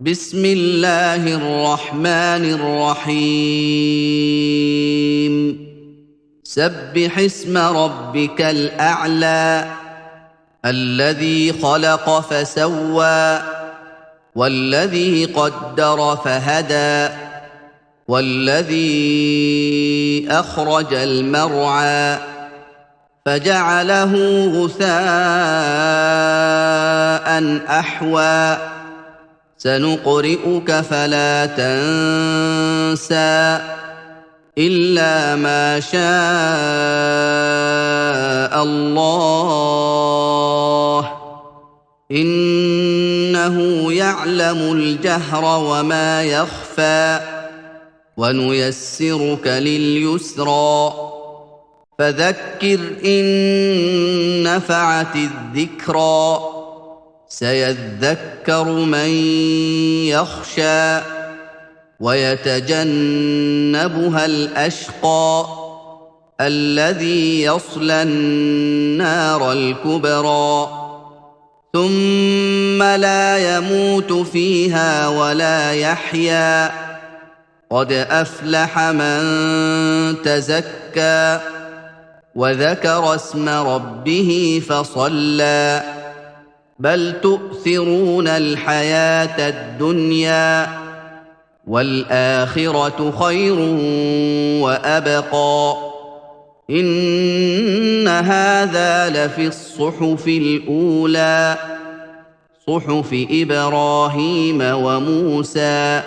بسم الله الرحمن الرحيم سبح اسم ربك الأعلى الذي خلق فسوى والذي قدر فهدى والذي أخرج المرعى فجعله غثاء أحوى سنقرئك فلا تنسى إلا ما شاء الله إنه يعلم الجهر وما يخفى ونيسرك لليسرى فذكر إن نفعت الذكرى سيذكر من يخشى ويتجنبها الأشقى الذي يصلى النار الكبرى ثم لا يموت فيها ولا يحيا قد أفلح من تزكى وذكر اسم ربه فصلى بل تؤثرون الحياة الدنيا والآخرة خير وأبقى إن هذا لفي الصحف الأولى صحف إبراهيم وموسى